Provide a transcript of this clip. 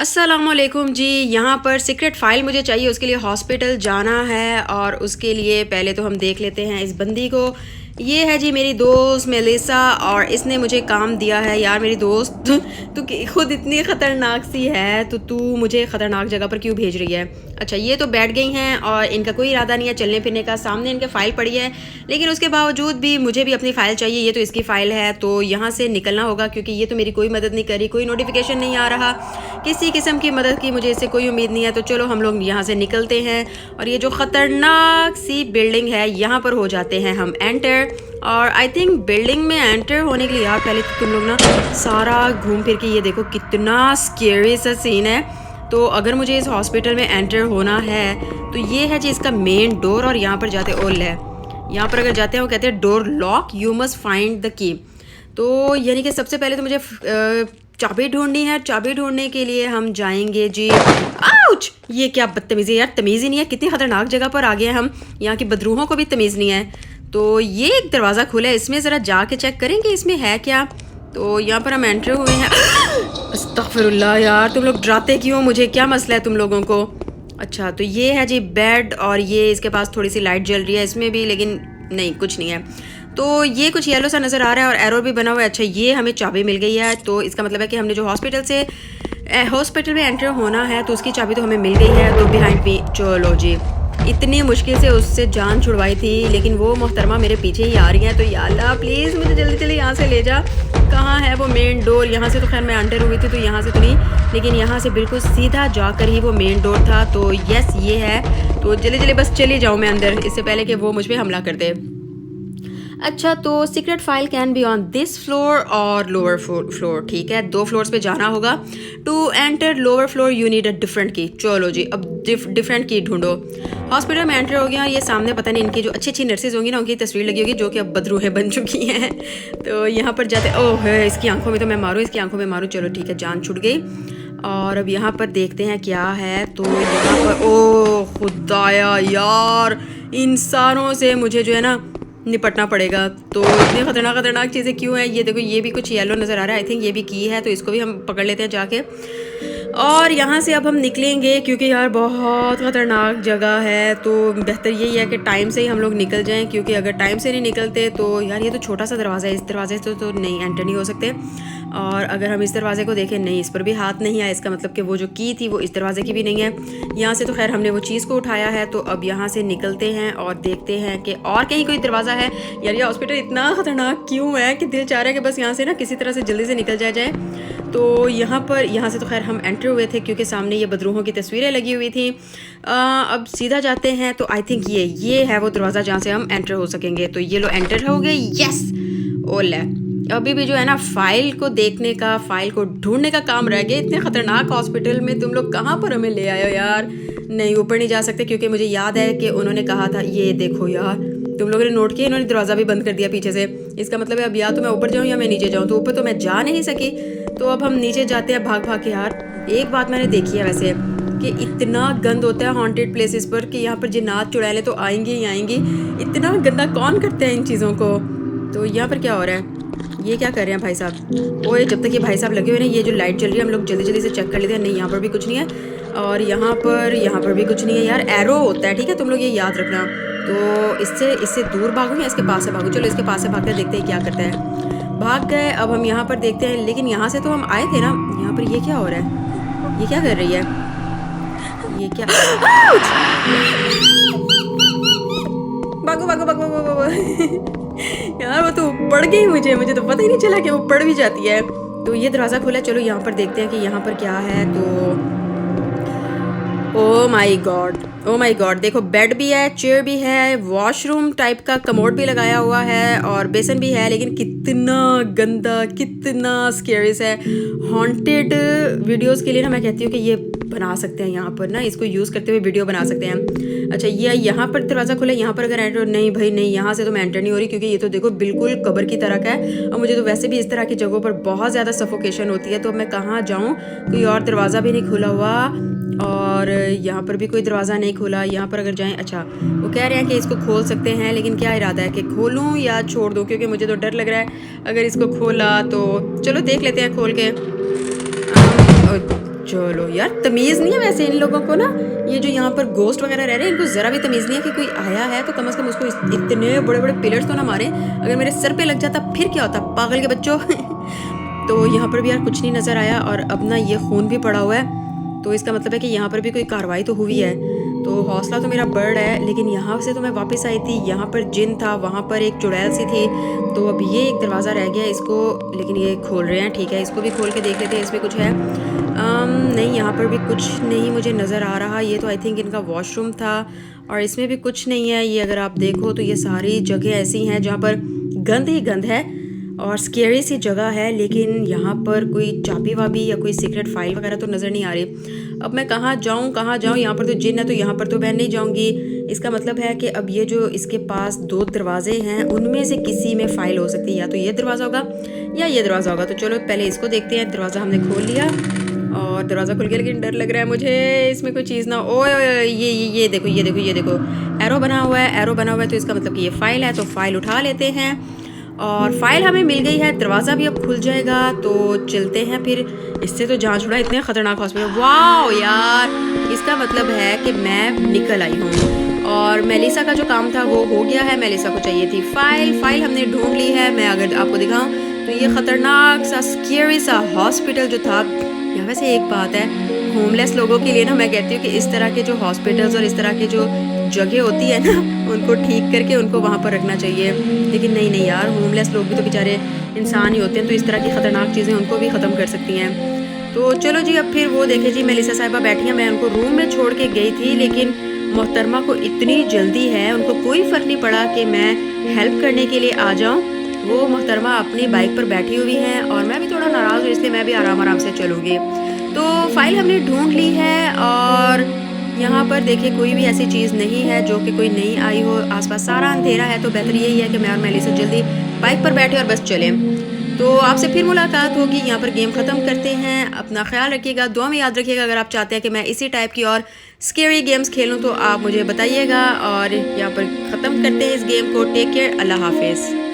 अस्सलामुअलैकुम जी। यहाँ पर सीक्रेट फ़ाइल मुझे चाहिए, उसके लिए हॉस्पिटल जाना है और उसके लिए पहले तो हम देख लेते हैं इस बंदी को। ये है जी मेरी दोस्त मेलिसा और इसने मुझे काम दिया है। यार मेरी दोस्त तू खुद इतनी ख़तरनाक सी है तो तू मुझे ख़तरनाक जगह पर क्यों भेज रही है? अच्छा, ये तो बैठ गई हैं और इनका कोई इरादा नहीं है चलने फिरने का। सामने इनके फ़ाइल पड़ी है लेकिन उसके बावजूद भी मुझे भी अपनी फ़ाइल चाहिए। ये तो इसकी फ़ाइल है तो यहाँ से निकलना होगा क्योंकि ये तो मेरी कोई मदद नहीं करी, कोई नोटिफिकेशन नहीं आ रहा, किसी किस्म की मदद की मुझे इससे कोई उम्मीद नहीं है। तो चलो हम लोग यहाँ से निकलते हैं और ये जो ख़तरनाक सी बिल्डिंग है यहाँ पर हो जाते हैं हम एंटर। और आई थिंक बिल्डिंग में एंटर होने के लिए यार पहले तो तुम लोग ना सारा घूम फिर के ये देखो कितना स्केरी सा सीन है। तो अगर मुझे इस हॉस्पिटल में एंटर होना है तो ये है जी इसका मेन डोर और यहाँ पर जाते ओल है। यहाँ पर अगर जाते हैं वो कहते हैं door lock, you must find the key. तो यानी कि सबसे पहले तो मुझे चाबी ढूंढनी है। चाबी ढूंढने के लिए हम जाएंगे जी। आउच! ये क्या बदतमीज़ी है यार, तमीज़ ही नहीं है। कितनी ख़तरनाक जगह पर आ गए हम, यहाँ की बदरूहों को भी तमीज़ नहीं है। तो ये एक दरवाज़ा खुला है, इसमें ज़रा जाके चेक करेंगे इसमें है क्या। तो यहाँ पर हम एंटर हुए हैं। अस्तगफिरुल्लाह यार, तुम लोग डराते क्यों? मुझे क्या मसला है तुम लोगों को? अच्छा, तो ये है जी बेड और ये इसके पास थोड़ी सी लाइट जल रही है इसमें भी, लेकिन नहीं कुछ नहीं है। तो ये कुछ येलो सा नज़र आ रहा है और एरो भी बना हुआ है। अच्छा, ये हमें चाबी मिल गई है तो इसका मतलब है कि हमने जो हॉस्पिटल में एंटर होना है तो उसकी चाबी तो हमें मिल गई है। तो बिहाइंड मी, चलो जी, इतनी मुश्किल से उससे जान छुड़वाई थी लेकिन वो मोहतरमा मेरे पीछे ही आ रही हैं। तो या अल्लाह प्लीज़ मुझे जल्दी जल्दी यहाँ से ले जा। कहाँ है वो मेन डोर? यहाँ से तो खैर मैं एंटर हुई थी तो यहाँ से तो नहीं, लेकिन यहाँ से बिल्कुल सीधा जाकर ही वो मेन डोर था। तो यस ये है। तो जल्दी जल्दी बस चली जाऊँ मैं अंदर इससे पहले कि वो मुझ पर हमला कर दे। अच्छा, तो secret file can be on this floor और लोअर फ्लोर। ठीक है, 2 फ्लोर्स पे जाना होगा। To enter lower floor you need a different key. चलो जी, अब डिफरेंट की ढूंढो। हॉस्पिटल में एंटर हो गया। ये सामने पता नहीं इनकी जो अच्छी अच्छी नर्सेज होंगी ना उनकी तस्वीर लगी होगी जो कि अब बदरूहें बन चुकी हैं। तो यहाँ पर जाते, ओह है इसकी आंखों में तो मैं मारूँ, इसकी आंखों में मारूँ। चलो ठीक है, जान छुट गई। और अब यहाँ पर देखते हैं क्या है। तो यहाँ पर ओह खुदाया यार, इंसानों से मुझे जो है ना निपटना पड़ेगा। तो इतनी खतरनाक खतरनाक चीज़ें क्यों हैं? ये देखो ये भी कुछ येलो नज़र आ रहा है। आई थिंक ये भी की है तो इसको भी हम पकड़ लेते हैं जाके। और यहाँ से अब हम निकलेंगे क्योंकि यार बहुत ख़तरनाक जगह है। तो बेहतर यही है कि टाइम से ही हम लोग निकल जाएं क्योंकि अगर टाइम से नहीं निकलते तो यार ये तो छोटा सा दरवाज़ा है, इस दरवाजे से तो नहीं एंटर नहीं हो सकते। और अगर हम इस दरवाजे को देखें, नहीं इस पर भी हाथ नहीं आया, इसका मतलब कि वो जो की थी वो इस दरवाजे की भी नहीं है। यहाँ से तो खैर हमने वो चीज़ को उठाया है। तो अब यहाँ से निकलते हैं और देखते हैं कि और कहीं कोई दरवाज़ा है। यार ये हॉस्पिटल इतना ख़तरनाक क्यों है कि दिल चाह रहा है कि बस यहाँ से ना किसी तरह से जल्दी से निकल जाए। तो यहाँ से तो खैर हम एंटर हुए थे क्योंकि सामने ये बदरूहों की तस्वीरें लगी हुई थी। अब सीधा जाते हैं तो आई थिंक ये है वो दरवाज़ा जहाँ से हम एंटर हो सकेंगे। तो ये लो एंटर हो गए। यस ओले, अभी भी जो है ना फाइल को देखने का, फाइल को ढूंढने का काम रह गया। इतने ख़तरनाक हॉस्पिटल में तुम लोग कहाँ पर हमें ले आए हो यार? नहीं ऊपर नहीं जा सकते क्योंकि मुझे याद है कि उन्होंने कहा था। ये देखो यार, तुम लोगों ने नोट किया, इन्होंने दरवाज़ा भी बंद कर दिया पीछे से। इसका मतलब है अब या तो मैं ऊपर जाऊँ या मैं नीचे जाऊँ। तो ऊपर तो मैं जा नहीं सकी तो अब हम नीचे जाते हैं भाग भाग के। यार एक बात मैंने देखी है वैसे कि इतना गंद होता है हॉन्टेड प्लेसेस पर कि यहाँ पर जिन्नात चुड़ैलें तो आएंगी ही आएंगी। इतना गंदा कौन करते हैं इन चीज़ों को? तो यहाँ पर क्या हो रहा है? ये क्या कर रहे हैं भाई साहब? ओए जब तक ये भाई साहब लगे हुए ना, ये जो लाइट जल रही है हम लोग जल्दी जल्दी से चेक कर लेते हैं। नहीं यहाँ पर भी कुछ नहीं है और यहाँ पर भी कुछ नहीं है। यार एरो होता है, ठीक है, तुम लोग ये याद रखना। तो इससे दूर भागूँ या इसके पास से भागूँ? चलो इसके पास से भागते हैं, देखते हैं क्या करता है। भाग गए। अब हम यहाँ पर देखते हैं लेकिन यहाँ से तो हम आए थे ना। यहाँ पर ये क्या हो रहा है? ये क्या कर रही है? ये क्या? भागो भागो भागो भागो यार वो तो पड़ गई। मुझे तो पता ही नहीं चला कि वो पड़ भी जाती है। तो ये दरवाज़ा खुला। चलो यहाँ पर देखते हैं कि यहाँ पर क्या है। तो ओ माई गॉड, देखो बेड भी है, चेयर भी है, वॉशरूम टाइप का कमोड भी लगाया हुआ है और बेसन भी है। लेकिन कितना गंदा, कितना स्केरियस है। हॉन्टेड वीडियोस के लिए ना मैं कहती हूँ कि ये बना सकते हैं, यहाँ पर ना इसको यूज़ करते हुए वीडियो बना सकते हैं। अच्छा ये यहाँ पर दरवाज़ा खुला है, यहाँ पर अगर एंटर, नहीं भाई नहीं, यहाँ से तो मैं एंटर नहीं हो रही क्योंकि ये तो देखो बिल्कुल कब्र की तरह का है और मुझे तो वैसे भी इस तरह की जगहों पर बहुत ज़्यादा सफोकेशन होती है। तो मैं कहाँ जाऊँ? कोई और दरवाज़ा भी नहीं खुला हुआ और यहाँ पर भी कोई दरवाज़ा नहीं खुला। यहाँ पर अगर जाएं, अच्छा वो कह रहे हैं कि इसको खोल सकते हैं लेकिन क्या इरादा है कि खोलूँ या छोड़ दूँ? क्योंकि मुझे तो डर लग रहा है अगर इसको खोला तो। चलो देख लेते हैं खोल के। चलो यार, तमीज़ नहीं है वैसे इन लोगों को ना, ये जो यहाँ पर गोस्ट वगैरह रह रहे हैं इनको ज़रा भी तमीज़ नहीं है कि कोई आया है तो कम से कम उसको इतने बड़े बड़े पिलर्स तो ना मारे। अगर मेरे सर पे लग जाता फिर क्या होता, पागल के बच्चों। तो यहाँ पर भी यार कुछ नहीं नज़र आया और अब ना ये खून भी पड़ा हुआ है, तो इसका मतलब है कि यहाँ पर भी कोई कार्रवाई तो हुई है। तो हौसला तो मेरा बढ़ है, लेकिन यहाँ से तो मैं वापस आई थी, यहाँ पर जिन था, वहाँ पर एक चुड़ैल सी थी, तो अब ये एक दरवाज़ा रह गया इसको, लेकिन ये खोल रहे हैं, ठीक है इसको भी खोल के देख लेते हैं इसमें कुछ है। नहीं, यहाँ पर भी कुछ नहीं मुझे नज़र आ रहा, ये तो आई थिंक इनका वॉशरूम था और इसमें भी कुछ नहीं है। ये अगर आप देखो तो ये सारी जगह ऐसी हैं जहाँ पर गंद ही गंद है और स्केरी सी जगह है, लेकिन यहाँ पर कोई चाबी वाबी या कोई सीक्रेट फाइल वगैरह तो नज़र नहीं आ रही। अब मैं कहाँ जाऊँ कहाँ जाऊँ, यहाँ पर तो जिन है तो यहाँ पर तो मैं नहीं जाऊँगी। इसका मतलब है कि अब ये जो इसके पास 2 दरवाजे हैं उनमें से किसी में फ़ाइल हो सकती है, या तो ये दरवाज़ा होगा या ये दरवाज़ा होगा। तो चलो पहले इसको देखते हैं। दरवाज़ा हमने खोल लिया और दरवाज़ा खुल गया, लेकिन डर लग रहा है मुझे इसमें कोई चीज़ ना। ओए ये देखो ये देखो ये देखो, एरो बना हुआ है, एरो बना हुआ है, तो इसका मतलब कि ये फ़ाइल है। तो फ़ाइल उठा लेते हैं और फाइल हमें मिल गई है, दरवाज़ा भी अब खुल जाएगा। तो चलते हैं फिर, इससे तो जान छुड़ा, इतने ख़तरनाक हॉस्पिटल। वाह यार, इसका मतलब है कि मैं निकल आई हूँ और मेलिसा का जो काम था वो हो गया है। मेलिसा को चाहिए थी फाइल हमने ढूंढ ली है। मैं अगर आपको दिखाऊं तो ये ख़तरनाक सा स्केरी सा हॉस्पिटल जो था, यहाँ वैसे एक बात है, होमलेस लोगों के लिए ना मैं कहती हूँ कि इस तरह के जो हॉस्पिटल्स और इस तरह के जो जगह होती है ना, उनको ठीक करके उनको वहाँ पर रखना चाहिए। लेकिन नहीं यार, होमलेस लोग भी तो बेचारे इंसान ही होते हैं, तो इस तरह की ख़तरनाक चीज़ें उनको भी ख़त्म कर सकती हैं। तो चलो जी, अब फिर वो देखे जी, मेलिसा साहिबा बैठी हैं, मैं उनको रूम में छोड़ के गई थी, लेकिन मोहतरमा को इतनी जल्दी है, उनको कोई फ़र्क नहीं पड़ा कि मैं हेल्प करने के लिए आ जाऊँ। वो मोहतरमा अपनी बाइक पर बैठी हुई हैं और मैं भी थोड़ा नाराज़ हूँ, इसलिए मैं भी आराम से चलूँगी। तो फाइल हमने ढूंढ ली है और यहाँ पर देखिए कोई भी ऐसी चीज़ नहीं है जो कि कोई नहीं आई हो, आसपास सारा अंधेरा है। तो बेहतर यही है कि मैं और मेलिसा जल्दी बाइक पर बैठे और बस चलें। तो आपसे फिर मुलाकात होगी, यहाँ पर गेम ख़त्म करते हैं। अपना ख्याल रखिएगा, दुआ में याद रखिएगा। अगर आप चाहते हैं कि मैं इसी टाइप की और स्केरी गेम्स खेलूँ तो आप मुझे बताइएगा। और यहाँ पर ख़त्म करते हैं इस गेम को। टेक केयर, अल्लाह हाफिज़।